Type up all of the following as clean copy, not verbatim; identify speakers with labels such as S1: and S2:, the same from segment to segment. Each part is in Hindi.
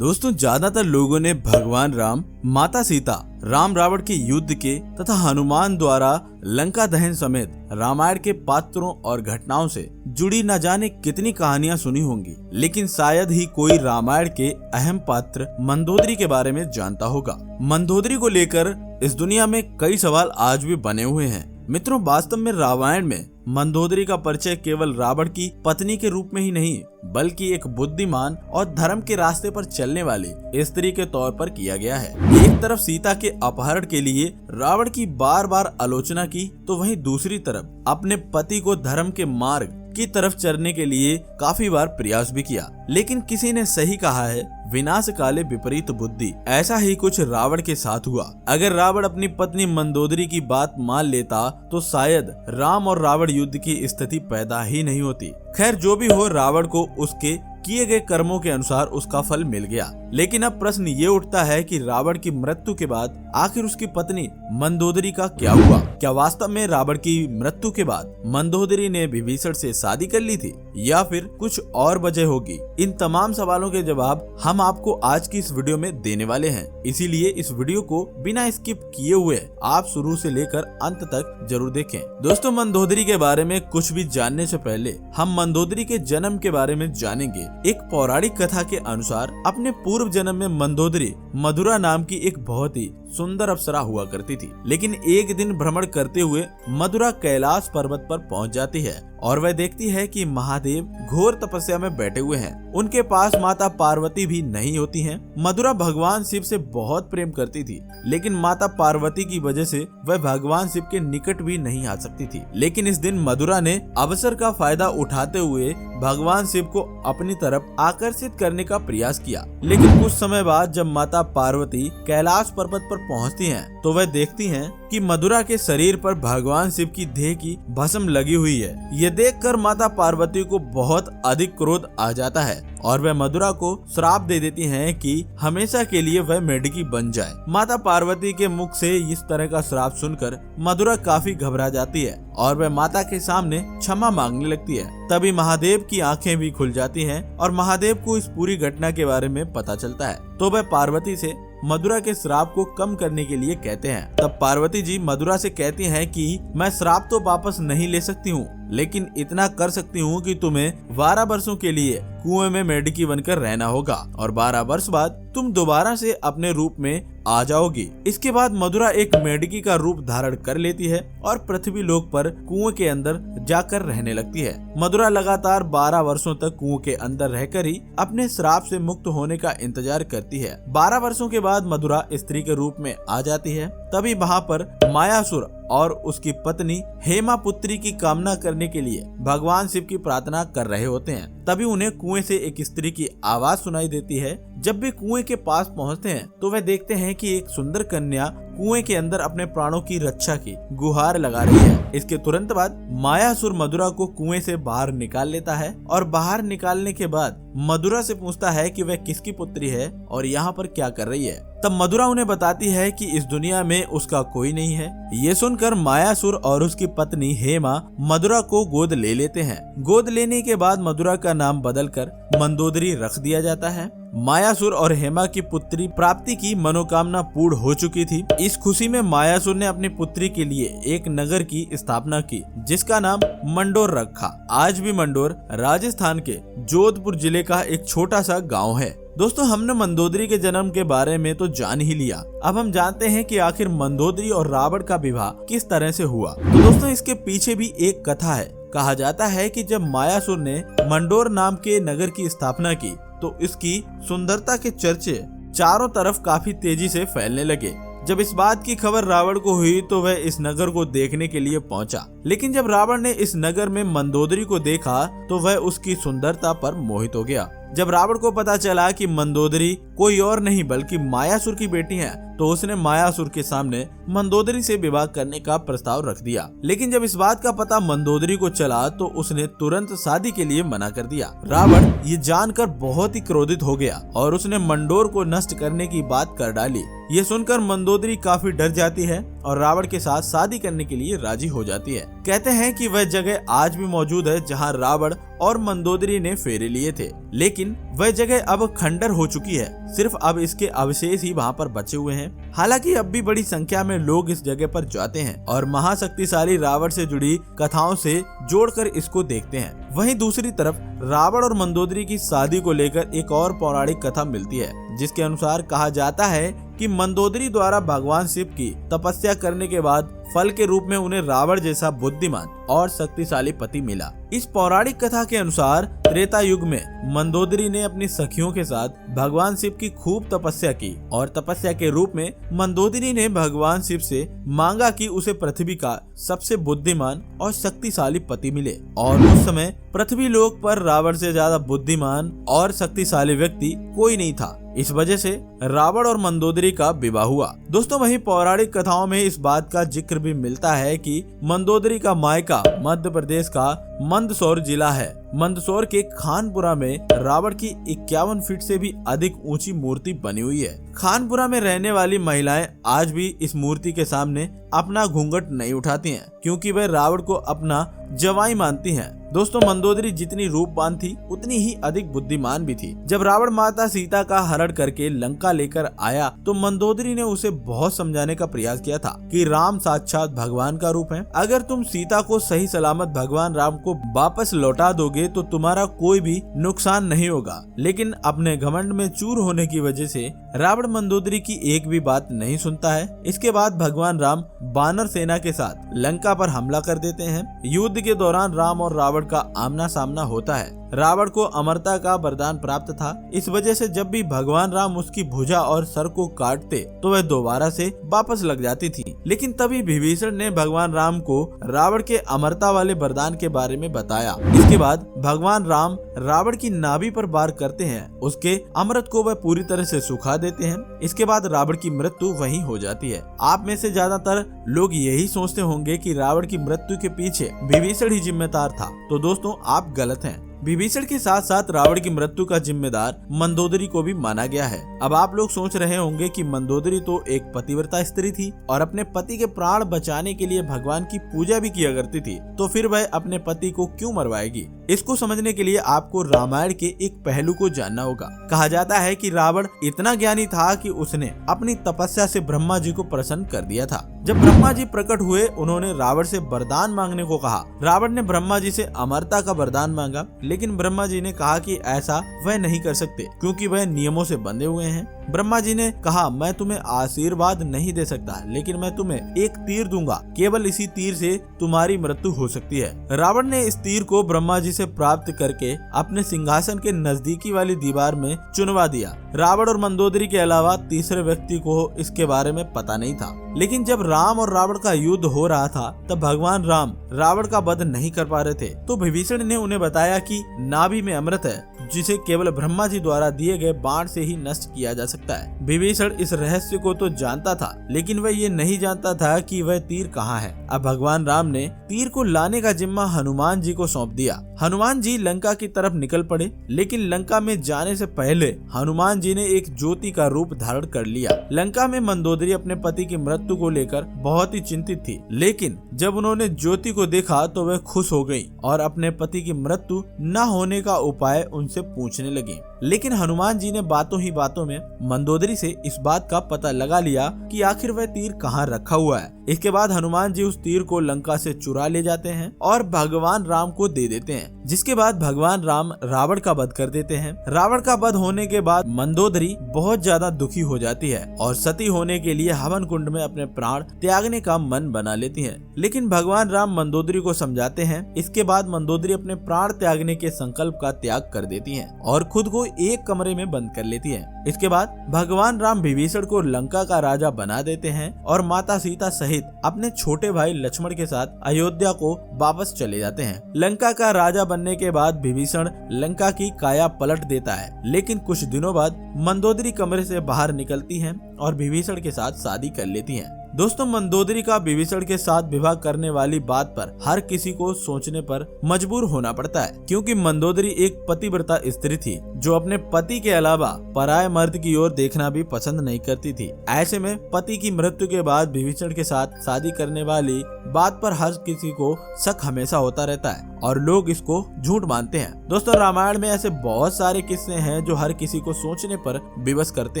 S1: दोस्तों, ज्यादातर लोगों ने भगवान राम, माता सीता, राम रावण के युद्ध के तथा हनुमान द्वारा लंका दहन समेत रामायण के पात्रों और घटनाओं से जुड़ी न जाने कितनी कहानियां सुनी होंगी, लेकिन शायद ही कोई रामायण के अहम पात्र मंदोदरी के बारे में जानता होगा। मंदोदरी को लेकर इस दुनिया में कई सवाल आज भी बने हुए हैं। मित्रों, वास्तव में रामायण में मंदोदरी का परिचय केवल रावण की पत्नी के रूप में ही नहीं, बल्कि एक बुद्धिमान और धर्म के रास्ते पर चलने वाली स्त्री के तौर पर किया गया है। एक तरफ सीता के अपहरण के लिए रावण की बार बार आलोचना की, तो वहीं दूसरी तरफ अपने पति को धर्म के मार्ग की तरफ चलने के लिए काफी बार प्रयास भी किया। लेकिन किसी ने सही कहा है, विनाश काले विपरीत बुद्धि। ऐसा ही कुछ रावण के साथ हुआ। अगर रावण अपनी पत्नी मंदोदरी की बात मान लेता तो शायद राम और रावण युद्ध की स्थिति पैदा ही नहीं होती। खैर, जो भी हो, रावण को उसके किए गए कर्मों के अनुसार उसका फल मिल गया। लेकिन अब प्रश्न ये उठता है कि रावण की मृत्यु के बाद आखिर उसकी पत्नी मंदोदरी का क्या हुआ? क्या वास्तव में रावण की मृत्यु के बाद मंदोदरी ने विभीषण से शादी कर ली थी, या फिर कुछ और वजह होगी? इन तमाम सवालों के जवाब हम आपको आज की इस वीडियो में देने वाले हैं। इसीलिए इस वीडियो को बिना स्किप किए हुए आप शुरू से लेकर अंत तक जरूर देखें। दोस्तों, मंदोदरी के बारे में कुछ भी जानने से पहले हम मंदोदरी के जन्म के बारे में जानेंगे। एक पौराणिक कथा के अनुसार अपने पूर्व जन्म में मंदोदरी मधुरा नाम की एक बहुत ही सुंदर अप्सरा हुआ करती थी। लेकिन एक दिन भ्रमण करते हुए मधुरा कैलाश पर्वत पर पहुंच जाती है और वह देखती है कि महादेव घोर तपस्या में बैठे हुए हैं। उनके पास माता पार्वती भी नहीं होती हैं। मधुरा भगवान शिव से बहुत प्रेम करती थी, लेकिन माता पार्वती की वजह से वह भगवान शिव के निकट भी नहीं आ सकती थी। लेकिन इस दिन मधुरा ने अवसर का फायदा उठाते हुए भगवान शिव को अपनी तरफ आकर्षित करने का प्रयास किया। लेकिन कुछ समय बाद जब माता पार्वती कैलाश पर्वत पर पहुंचती हैं, तो वह देखती हैं कि मधुरा के शरीर पर भगवान शिव की देह की भस्म लगी हुई है। ये देखकर माता पार्वती को बहुत अधिक क्रोध आ जाता है और वह मधुरा को श्राप दे देती हैं कि हमेशा के लिए वह मेढकी बन जाए। माता पार्वती के मुख से इस तरह का श्राप सुनकर मधुरा काफी घबरा जाती है और वह माता के सामने क्षमा मांगने लगती है। तभी महादेव की आंखें भी खुल जाती हैं और महादेव को इस पूरी घटना के बारे में पता चलता है। तो वह पार्वती से मधुरा के श्राप को कम करने के लिए कहते हैं। तब पार्वती जी मधुरा से कहती हैं कि मैं श्राप तो वापस नहीं ले सकती हूँ, लेकिन इतना कर सकती हूँ कि तुम्हें 12 वर्षों के लिए कुएं में मेढकी बनकर रहना होगा और 12 वर्ष बाद तुम दोबारा से अपने रूप में आ जाओगी। इसके बाद मधुरा एक मेढकी का रूप धारण कर लेती है और पृथ्वी लोक पर कुएं के अंदर जाकर रहने लगती है। मधुरा लगातार 12 वर्षों तक कुएं के अंदर रहकर ही अपने श्राप से मुक्त होने का इंतजार करती है। 12 वर्षों के बाद मधुरा स्त्री के रूप में आ जाती है। तभी वहाँ पर मायासुर और उसकी पत्नी हेमा पुत्री की कामना करने के लिए भगवान शिव की प्रार्थना कर रहे होते हैं। तभी उन्हें कुएं से एक स्त्री की आवाज सुनाई देती है। जब भी कुएं के पास पहुंचते हैं तो वह देखते हैं कि एक सुंदर कन्या कुएं के अंदर अपने प्राणों की रक्षा की गुहार लगा रही है। इसके तुरंत बाद मायासुर मधुरा को कुएं से बाहर निकाल लेता है और बाहर निकालने के बाद मधुरा से पूछता है कि वह किसकी पुत्री है और यहाँ पर क्या कर रही है। तब मधुरा उन्हें बताती है कि इस दुनिया में उसका कोई नहीं है। ये सुनकर मायासुर और उसकी पत्नी हेमा मधुरा को गोद ले लेते हैं। गोद लेने के बाद मधुरा का नाम बदलकर मंदोदरी रख दिया जाता है। मायासुर और हेमा की पुत्री प्राप्ति की मनोकामना पूर्ण हो चुकी थी। इस खुशी में मायासुर ने अपनी पुत्री के लिए एक नगर की स्थापना की, जिसका नाम मंडोर रखा। आज भी मंडोर राजस्थान के जोधपुर जिले का एक छोटा सा गांव है। दोस्तों, हमने मंदोदरी के जन्म के बारे में तो जान ही लिया। अब हम जानते हैं कि आखिर मंदोदरी और रावण का विवाह किस तरह से हुआ। तो दोस्तों, इसके पीछे भी एक कथा है। कहा जाता है कि जब मायासुर ने मंडोर नाम के नगर की स्थापना की, तो इसकी सुंदरता के चर्चे चारों तरफ काफी तेजी से फैलने लगे। जब इस बात की खबर रावण को हुई तो वह इस नगर को देखने के लिए पहुंचा। लेकिन जब रावण ने इस नगर में मंदोदरी को देखा तो वह उसकी सुंदरता पर मोहित हो गया। जब रावण को पता चला कि मंदोदरी कोई और नहीं बल्कि मायासुर की बेटी है, तो उसने मायासुर के सामने मंदोदरी से विवाह करने का प्रस्ताव रख दिया। लेकिन जब इस बात का पता मंदोदरी को चला तो उसने तुरंत शादी के लिए मना कर दिया। रावण ये जानकर बहुत ही क्रोधित हो गया और उसने मंडोर को नष्ट करने की बात कर डाली। ये सुनकर मंदोदरी काफी डर जाती है और रावण के साथ शादी करने के लिए राजी हो जाती है। कहते हैं कि वह जगह आज भी मौजूद है जहां रावण और मंदोदरी ने फेरे लिए थे, लेकिन वह जगह अब खंडर हो चुकी है। सिर्फ अब इसके अवशेष ही वहाँ पर बचे हुए हैं। हालांकि अब भी बड़ी संख्या में लोग इस जगह पर जाते हैं और महाशक्तिशाली रावण से जुड़ी कथाओं से जोड़कर इसको देखते हैं। वहीं दूसरी तरफ रावण और मंदोदरी की शादी को लेकर एक और पौराणिक कथा मिलती है, जिसके अनुसार कहा जाता है कि मंदोदरी द्वारा भगवान शिव की तपस्या करने के बाद फल के रूप में उन्हें रावण जैसा बुद्धिमान और शक्तिशाली पति मिला। इस पौराणिक कथा के अनुसार त्रेता युग में मंदोदरी ने अपनी सखियों के साथ भगवान शिव की खूब तपस्या की और तपस्या के रूप में मंदोदरी ने भगवान शिव से मांगा कि उसे पृथ्वी का सबसे बुद्धिमान और शक्तिशाली पति मिले। और उस समय पृथ्वी लोक पर रावण से ज्यादा बुद्धिमान और शक्तिशाली व्यक्ति कोई नहीं था। इस वजह से रावण और मंदोदरी का विवाह हुआ। दोस्तों, वहीं पौराणिक कथाओं में इस बात का जिक्र भी मिलता है कि मंदोदरी का मायका मध्य प्रदेश का मंदसौर जिला है। मंदसौर के खानपुरा में रावण की 51 फीट से भी अधिक ऊंची मूर्ति बनी हुई है। खानपुरा में रहने वाली महिलाएं आज भी इस मूर्ति के सामने अपना घूंघट नहीं उठाती हैं, क्योंकि वह रावण को अपना जवाई मानती हैं। दोस्तों, मंदोदरी जितनी रूपवान थी उतनी ही अधिक बुद्धिमान भी थी। जब रावण माता सीता का हरण करके लंका लेकर आया तो मंदोदरी ने उसे बहुत समझाने का प्रयास किया था कि राम साक्षात भगवान का रूप है। अगर तुम सीता को सही सलामत भगवान राम को वापस लौटा दोगे तो तुम्हारा कोई भी नुकसान नहीं होगा। लेकिन अपने घमंड में चूर होने की वजह से रावण मंदोदरी की एक भी बात नहीं सुनता है। इसके बाद भगवान राम वानर सेना के साथ लंका पर हमला कर देते हैं। युद्ध के दौरान राम और रावण का आमना सामना होता है। रावण को अमरता का वरदान प्राप्त था। इस वजह से जब भी भगवान राम उसकी भुजा और सर को काटते तो वह दोबारा से वापस लग जाती थी। लेकिन तभी विभीषण ने भगवान राम को रावण के अमरता वाले वरदान के बारे में बताया। इसके बाद भगवान राम रावण की नाभि पर वार करते हैं। उसके अमृत को वह पूरी तरह से सुखा देते हैं। इसके बाद रावण की मृत्यु वहीं हो जाती है। आप में से ज्यादातर लोग यही सोचते होंगे कि रावण की मृत्यु के पीछे विभीषण ही जिम्मेदार था। तो दोस्तों, आप गलत हैं। विभीषण के साथ साथ रावण की मृत्यु का जिम्मेदार मंदोदरी को भी माना गया है। अब आप लोग सोच रहे होंगे कि मंदोदरी तो एक पतिव्रता स्त्री थी और अपने पति के प्राण बचाने के लिए भगवान की पूजा भी किया करती थी, तो फिर वह अपने पति को क्यों मरवाएगी? इसको समझने के लिए आपको रामायण के एक पहलू को जानना होगा। कहा जाता है कि रावण इतना ज्ञानी था कि उसने अपनी तपस्या से ब्रह्मा जी को प्रसन्न कर दिया था। जब ब्रह्मा जी प्रकट हुए, उन्होंने रावण से वरदान मांगने को कहा। रावण ने ब्रह्मा जी से अमरता का वरदान मांगा, लेकिन ब्रह्मा जी ने कहा कि ऐसा वह नहीं कर सकते, क्योंकि वह नियमों से बंधे हुए हैं। ब्रह्मा जी ने कहा, मैं तुम्हें आशीर्वाद नहीं दे सकता, लेकिन मैं तुम्हें एक तीर दूंगा। केवल इसी तीर से तुम्हारी मृत्यु हो सकती है। रावण ने इस तीर को ब्रह्मा जी से प्राप्त करके अपने सिंहासन के नजदीकी वाली दीवार में चुनवा दिया। रावण और मंदोदरी के अलावा तीसरे व्यक्ति को इसके बारे में पता नहीं था। लेकिन जब राम और रावण का युद्ध हो रहा था, तब भगवान राम रावण का वध नहीं कर पा रहे थे। तो विभीषण ने उन्हें बताया कि नाभि में अमृत है, जिसे केवल ब्रह्मा जी द्वारा दिए गए बाण से ही नष्ट किया जा सकता है। विभीषण इस रहस्य को तो जानता था, लेकिन वह ये नहीं जानता था कि वह तीर कहाँ है। अब भगवान राम ने तीर को लाने का जिम्मा हनुमान जी को सौंप दिया। हनुमान जी लंका की तरफ निकल पड़े, लेकिन लंका में जाने से पहले हनुमान जी ने एक ज्योति का रूप धारण कर लिया। लंका में मंदोदरी अपने पति की मृत्यु को लेकर बहुत ही चिंतित थी, लेकिन जब उन्होंने ज्योति को देखा तो वह खुश हो गई और अपने पति की मृत्यु न होने का उपाय उनसे पूछने लगी। लेकिन हनुमान जी ने बातों ही बातों में मंदोदरी से इस बात का पता लगा लिया कि आखिर वह तीर कहाँ रखा हुआ है। इसके बाद हनुमान जी उस तीर को लंका से चुरा ले जाते हैं और भगवान राम को दे देते हैं, जिसके बाद भगवान राम रावण का वध कर देते हैं। रावण का वध होने के बाद मंदोदरी बहुत ज्यादा दुखी हो जाती है और सती होने के लिए हवन कुंड में अपने प्राण त्यागने का मन बना लेती है। लेकिन भगवान राम मंदोदरी को समझाते हैं। इसके बाद मंदोदरी अपने प्राण त्यागने के संकल्प का त्याग कर देती है और खुद को एक कमरे में बंद कर लेती है। इसके बाद भगवान राम विभीषण को लंका का राजा बना देते हैं और माता सीता सहित अपने छोटे भाई लक्ष्मण के साथ अयोध्या को वापस चले जाते हैं। लंका का राजा बनने के बाद विभीषण लंका की काया पलट देता है, लेकिन कुछ दिनों बाद मंदोदरी कमरे से बाहर निकलती हैं और विभीषण के साथ शादी कर लेती हैं। दोस्तों, मंदोदरी का विभीषण के साथ विवाह करने वाली बात पर हर किसी को सोचने पर मजबूर होना पड़ता है, क्योंकि मंदोदरी एक पतिव्रता स्त्री थी जो अपने पति के अलावा पराये मर्द की ओर देखना भी पसंद नहीं करती थी। ऐसे में पति की मृत्यु के बाद विभीषण के साथ शादी करने वाली बात पर हर किसी को शक हमेशा होता रहता है और लोग इसको झूठ मानते हैं। दोस्तों, रामायण में ऐसे बहुत सारे किस्से हैं जो हर किसी को सोचने पर विवश करते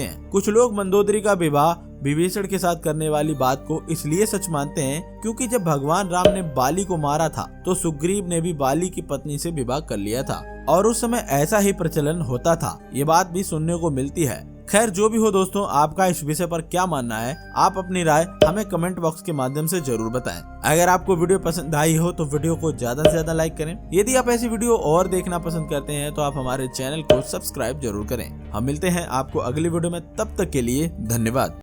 S1: हैं। कुछ लोग मंदोदरी का विवाह विभीषण के साथ करने वाली बात को इसलिए सच मानते हैं क्योंकि जब भगवान राम ने बाली को मारा था तो सुग्रीव ने भी बाली की पत्नी से विवाह कर लिया था और उस समय ऐसा ही प्रचलन होता था। ये बात भी सुनने को मिलती है। खैर, जो भी हो दोस्तों, आपका इस विषय पर क्या मानना है, आप अपनी राय हमें कमेंट बॉक्स के माध्यम से जरूर बताएं। अगर आपको वीडियो पसंद आई हो तो वीडियो को ज्यादा से ज्यादा लाइक करें। यदि आप ऐसी वीडियो और देखना पसंद करते हैं तो आप हमारे चैनल को सब्सक्राइब जरूर करें। हम मिलते हैं आपको अगली वीडियो में, तब तक के लिए धन्यवाद।